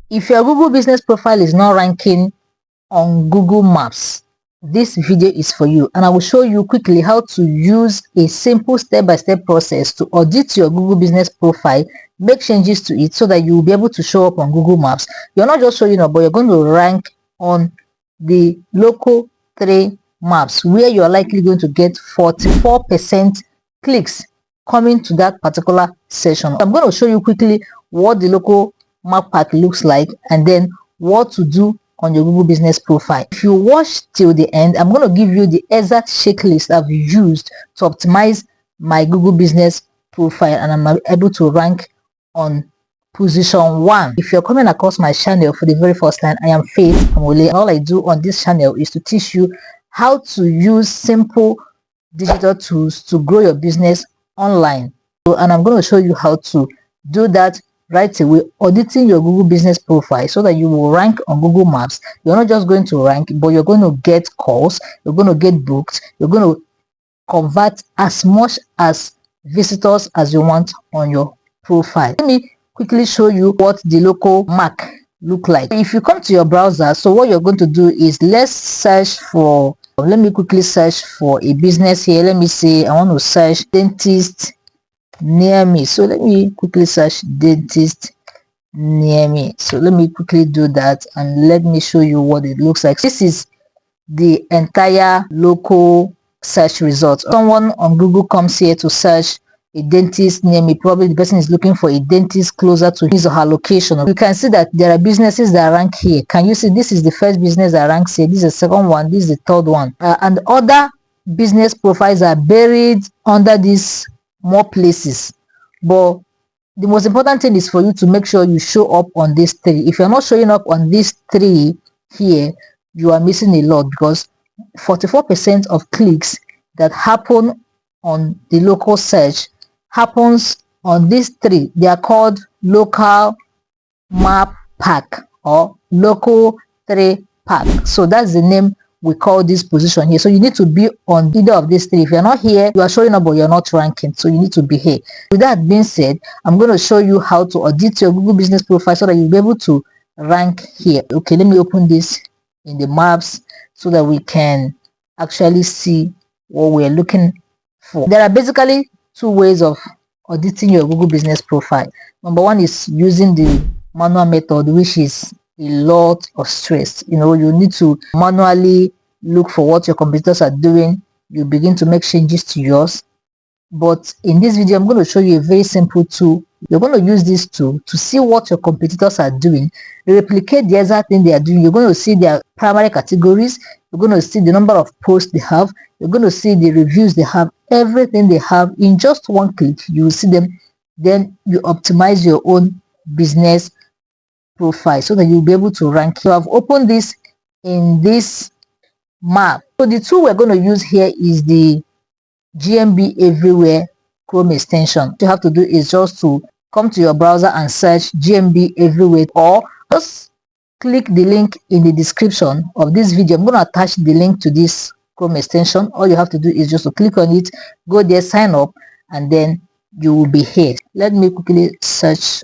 If your Google business profile is not ranking on Google Maps, this video is for you, and I will show you quickly how to use a simple step-by-step process to audit your Google business profile, make changes to it so that you will be able to show up on Google Maps. You're not just showing up, but you're going to rank on the local 3 maps, where you are likely going to get 44% clicks coming to that particular session. I'm going to show you quickly what the local map pack looks like, and then what to do on your Google business profile. If you watch till the end, I'm going to give you the exact checklist I've used to optimize my Google business profile, and I'm able to rank on position 1. If you're coming across my channel for the very first time, I am Faith Amole, and all I do on this channel is to teach you how to use simple digital tools to grow your business online. And I'm going to show you how to do that right away, auditing your Google business profile so that you will rank on Google Maps. You're not just going to rank, but you're going to get calls, you're going to get booked, you're going to convert as much as visitors as you want on your profile. Let me quickly show you what the local mark look like. If you come to your browser, so what you're going to do is, let me quickly search for a business here. Let me say I want to search dentist near me. So let me quickly search dentist near me. So let me quickly do that, and let me show you what it looks like. This is the entire local search result. Someone on Google comes here to search a dentist near me. Probably the person is looking for a dentist closer to his or her location. You can see that there are businesses that rank here. Can you see? This is the first business that ranks here, this is the second one, this is the third one, and other business profiles are buried under these more places. But the most important thing is for you to make sure you show up on these 3. If you're not showing up on these 3 here, you are missing a lot, because 44% of clicks that happen on the local search happens on these 3. They are called local map pack or local 3 pack. So that's the name we call this position here. So you need to be on either of these 3. If you're not here, you are showing up but you're not ranking, so you need to be here. With that being said, I'm going to show you how to audit your Google business profile so that you'll be able to rank here. Okay, let me open this in the maps so that we can actually see what we're looking for. There are basically 2 ways of auditing your Google business profile. Number 1 is using the manual method, which is a lot of stress. You need to manually look for what your competitors are doing. You begin to make changes to yours. But in this video, I'm going to show you a very simple tool. You're going to use this tool to see what your competitors are doing, replicate the exact thing they are doing. You're going to see their primary categories, you're going to see the number of posts they have, you're going to see the reviews they have, everything they have in just one click. You will see them. Then you optimize your own business profile so that you'll be able to rank. So I've opened this in this map. So the tool we're going to use here is the GMB Everywhere Chrome extension. What you have to do is just to come to your browser and search GMB Everywhere, or just click the link in the description of this video. I'm going to attach the link to this Chrome extension. All you have to do is just to click on it, go there, sign up, and then you will be here. Let me quickly search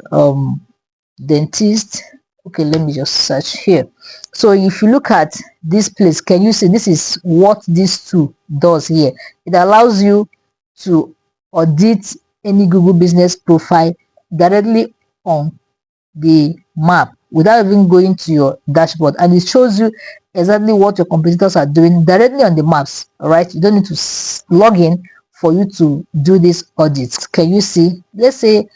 dentist. Okay, let me just search here. So if you look at this place, can you see this is what this tool does here? It allows you to audit any Google business profile directly on the map without even going to your dashboard, and it shows you exactly what your competitors are doing directly on the maps. All right, you don't need to log in for you to do this audit. Can you see? Let's say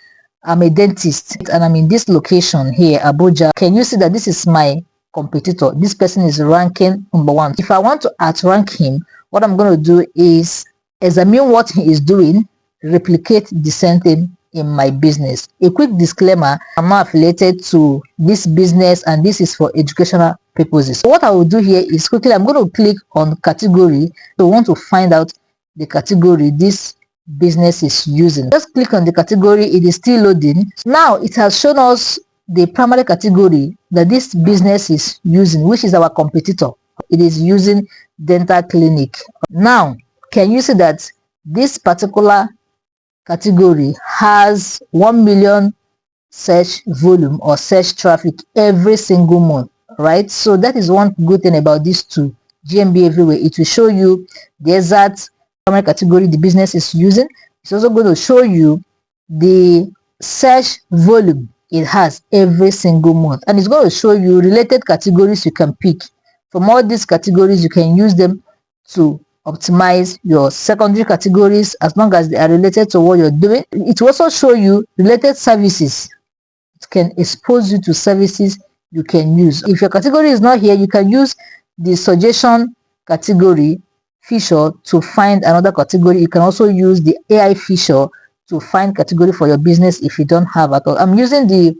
I'm a dentist and I'm in this location here, Abuja. Can you see that this is my competitor? This person is ranking number 1. If I want to outrank him, what I'm going to do is examine what he is doing, replicate the same thing in my business. A quick disclaimer: I'm not affiliated to this business, and this is for educational purposes. So what I will do here is quickly I'm going to click on category. So I want to find out the category this business is using. Just click on the category. It is still loading. Now it has shown us the primary category that this business is using, which is our competitor. It is using dental clinic. Now can you see that this particular category has 1 million search volume or search traffic every single month, right? So that is one good thing about these two, GMB everywhere. It will show you the exact primary category the business is using. It's also going to show you the search volume it has every single month, and it's going to show you related categories you can pick. From all these categories, you can use them to optimize your secondary categories as long as they are related to what you're doing. It will also show you related services. It can expose you to services you can use. If your category is not here, you can use the suggestion category feature to find another category. You can also use the AI feature to find category for your business if you don't have at all. I'm using the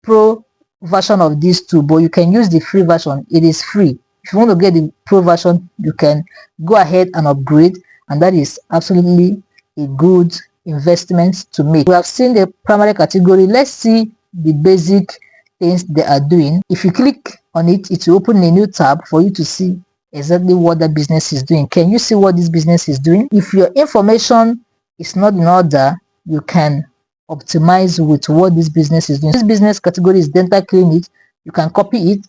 pro version of these two, but you can use the free version. It is free. If you want to get the pro version, you can go ahead and upgrade, and that is absolutely a good investment to make. We have seen the primary category. Let's see the basic things they are doing. If you click on it, it will open a new tab for you to see exactly what that business is doing. Can you see what this business is doing? If your information is not in order, you can optimize with what this business is doing. This business category is dental clinic. You can copy it,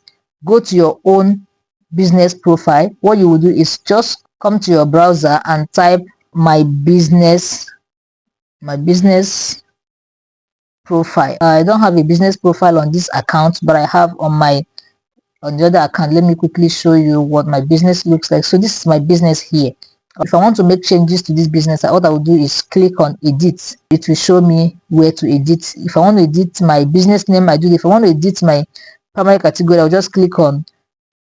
go to your own business profile. What you will do is just come to your browser and type my business profile. I don't have a business profile on this account, but I have on the other account. Let me quickly show you what my business looks like. So this is my business here. If I want to make changes to this business, what I will do is click on edit. It will show me where to edit. If I want to edit my business name, I do it. If I want to edit my primary category, I'll just click on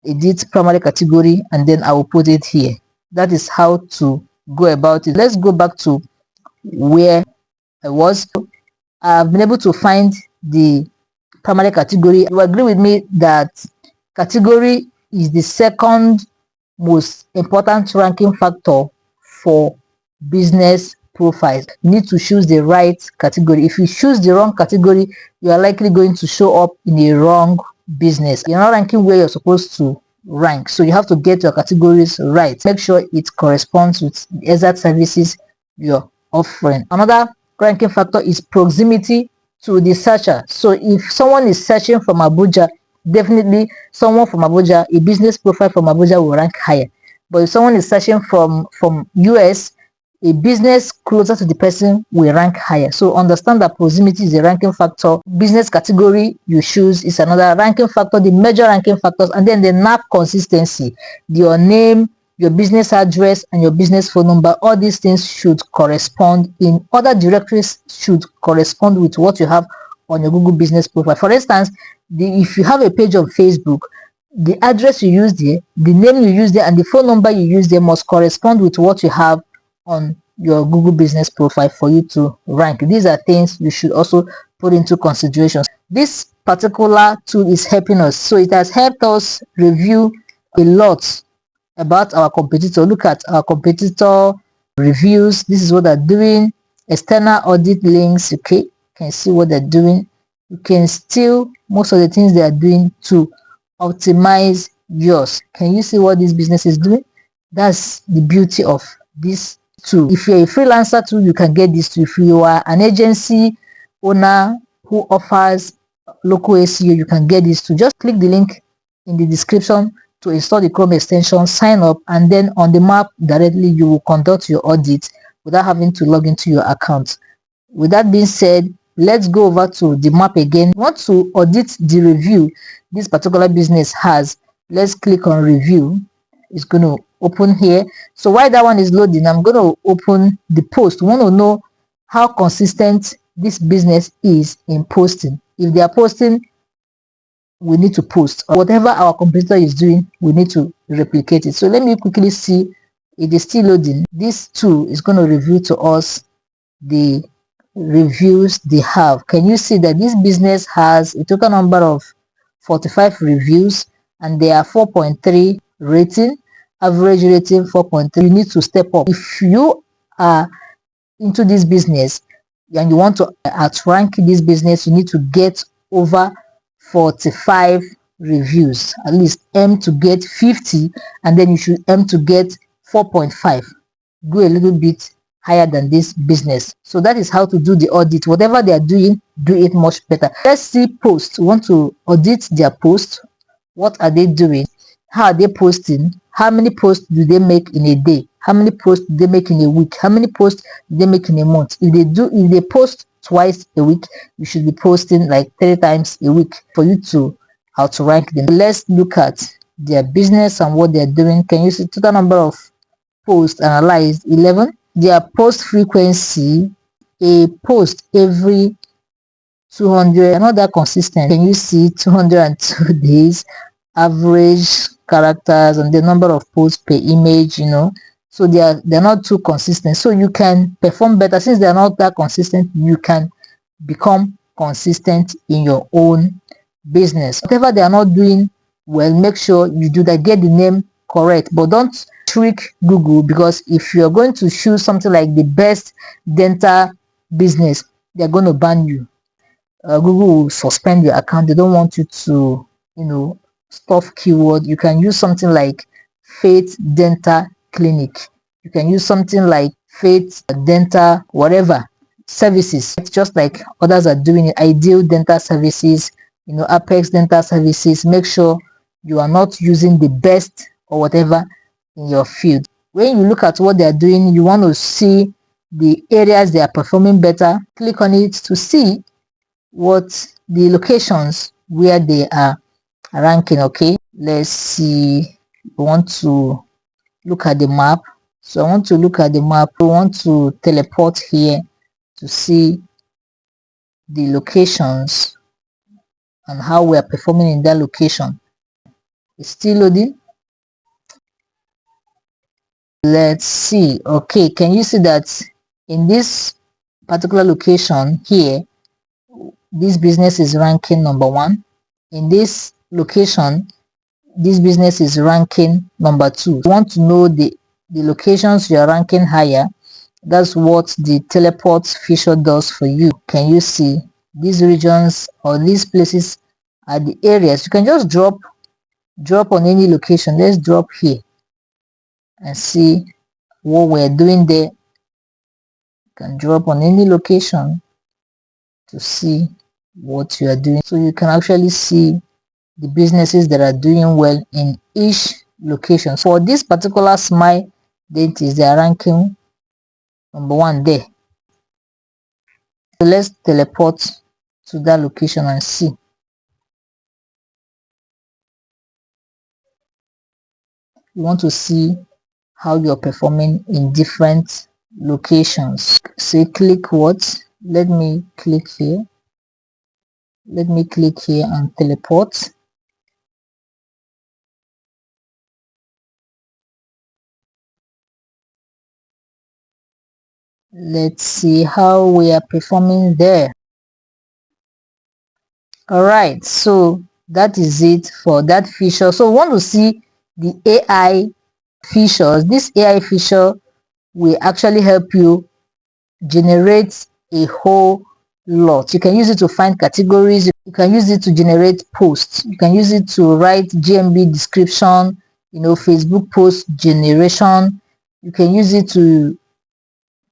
edit primary category and then I will put it here. That is how to go about it. Let's go back to where I was. I've been able to find the primary category. You agree with me that category is the second most important ranking factor for business profiles. You need to choose the right category. If you choose the wrong category, you are likely going to show up in a wrong business. You're not ranking where you're supposed to rank, so you have to get your categories right. Make sure it corresponds with the exact services you're offering. Another ranking factor is proximity to the searcher. So if someone is searching from Abuja, definitely someone from Abuja, a business profile from Abuja will rank higher. But if someone is searching from US, a business closer to the person will rank higher. So understand that proximity is a ranking factor. Business category you choose is another ranking factor, the major ranking factors, and then the NAP consistency, your name, your business address, and your business phone number. All these things should correspond in other directories, should correspond with what you have on your Google business profile. For instance, if you have a page on Facebook, the address you use there, the name you use there, and the phone number you use there must correspond with what you have on your Google business profile for you to rank. These are things you should also put into consideration. This particular tool is helping us. So it has helped us review a lot about our competitor. Look at our competitor reviews. This is what they're doing. External audit links. Okay, you can see what they're doing. You can steal most of the things they are doing to optimize yours. Can you see what this business is doing? That's the beauty of this tool. If you're a freelancer too, you can get this too. If you are an agency owner who offers local SEO, you can get this too. Just click the link in the description to install the Chrome extension, sign up, and then on the map directly you will conduct your audit without having to log into your account. With that being said, let's go over to the map again. We want to audit the review this particular business has. Let's click on review. It's going to open here. So while that one is loading, I'm going to open the post. We want to know how consistent this business is in posting. If they are posting, we need to post. Whatever our competitor is doing, we need to replicate it. So let me quickly see. It is still loading. This tool is going to review to us the reviews they have. Can you see that this business has a total number of 45 reviews and they are 4.3 rating, average rating 4.3. You need to step up. If you are into this business and you want to outrank this business, you need to get over 45 reviews. At least aim to get 50, and then you should aim to get 4.5. Go a little bit higher than this business. So that is how to do the audit. Whatever they are doing, do it much better. Let's see posts. We want to audit their post. What are they doing? How are they posting? How many posts do they make in a day? How many posts do they make in a week? How many posts do they make in a month? If they post twice a week, you should be posting like 3 times a week for you to outrank them. Let's look at their business and what they're doing. Can you see total number of posts analyzed? 11. Their post frequency, a post every 200, not that consistent. Can you see 202 days average characters and the number of posts per image, so they're not too consistent. So you can perform better. Since they're not that consistent, you can become consistent in your own business. Whatever they are not doing well, make sure you do that. Get the name correct, but don't trick Google, because if you're going to choose something like the best dental business, they're going to ban you. Google will suspend your account. They don't want you to, stuff keyword. You can use something like Faith Dental Clinic. You can use something like Faith Dental whatever services. It's just like others are doing it. Ideal Dental Services, Apex Dental Services. Make sure you are not using the best or whatever in your field. When you look at what they are doing, you want to see the areas they are performing better. Click on it to see what the locations where they are ranking. Okay, let's see. We want to look at the map. So I want to look at the map. We want to teleport here to see the locations and how we are performing in that location. It's still loading. Let's see. Okay, can you see that in this particular location here, this business is ranking number 1. In this location, this business is ranking number 2. You want to know the locations you are ranking higher. That's what the teleport feature does for you. Can you see these regions or these places are the areas? You can just drop on any location. Let's drop here and see what we're doing there. You can drop on any location to see what you are doing, so you can actually see the businesses that are doing well in each location. For this particular Smile Dentist, they are ranking number 1 there. So let's teleport to that location and see. You want to see how you're performing in different locations. Say click what? Let me click here. Let me click here and teleport. Let's see how we are performing there. All right, so that is it for that feature. So we want to see the AI features. This AI feature will actually help you generate a whole lot. You can use it to find categories. You can use it to generate posts. You can use it to write GMB description, Facebook post generation. You can use it to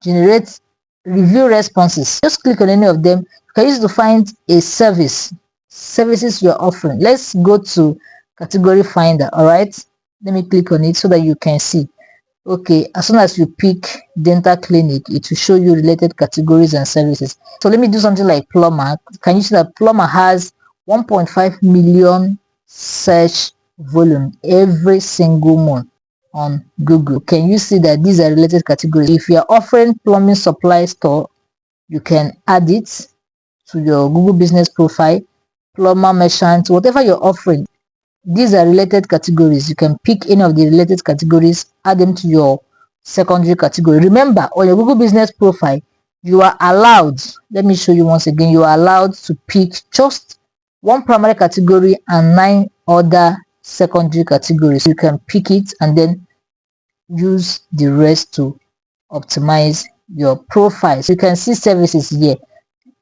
generate review responses. Just click on any of them. You can use it to find a services you're offering. Let's go to category finder. All right, let me click on it so that you can see. Okay, as soon as you pick dental clinic, it will show you related categories and services. So let me do something like plumber. Can you see that plumber has 1.5 million search volume every single month on Google? Can you see that these are related categories? If you are offering plumbing supply store, you can add it to your Google business profile. Plumber, merchant, whatever you're offering, these are related categories. You can pick any of the related categories, add them to your secondary category. Remember, on your Google business profile, you are allowed, let me show you once again, you are allowed to pick just 1 primary category and 9 other secondary categories. You can pick it and then use the rest to optimize your profile. So you can see services here.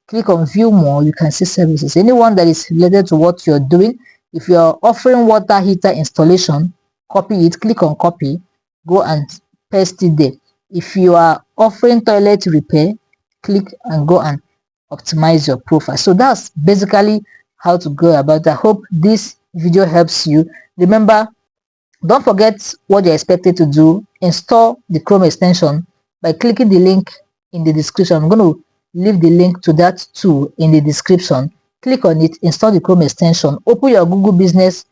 Click on view more. You can see services, anyone that is related to what you're doing. If you're offering water heater installation, copy it, click on copy, go and paste it there. If you are offering toilet repair, click and go and optimize your profile. So that's basically how to go about it. I hope this video helps you. Remember, don't forget what you're expected to do. Install the Chrome extension by clicking the link in the description. I'm going to leave the link to that tool in the description. Click on it, install the Chrome extension, open your Google business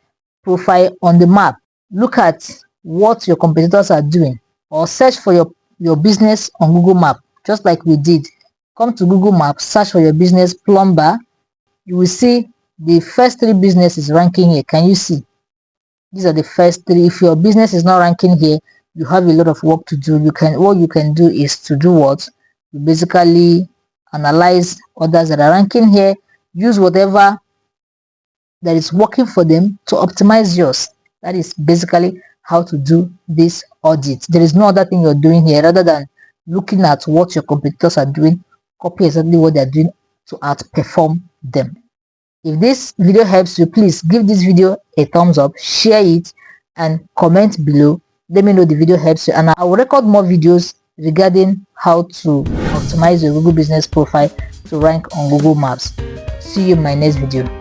profile on the map. Look at what your competitors are doing, or search for your business on Google Map, just like we did. Come to Google Maps, search for your business plumber. You will see the first 3 businesses ranking here. Can you see? These are the first 3. If your business is not ranking here, you have a lot of work to do. What you can do is to do what? You basically analyze others that are ranking here, use whatever that is working for them to optimize yours. That is basically how to do this audit. There is no other thing you're doing here rather than looking at what your competitors are doing, copy exactly what they're doing to outperform them. If this video helps you, please give this video a thumbs up, share it, and comment below. Let me know the video helps you, and I will record more videos regarding how to optimize your Google business profile to rank on Google Maps. See you in my next video.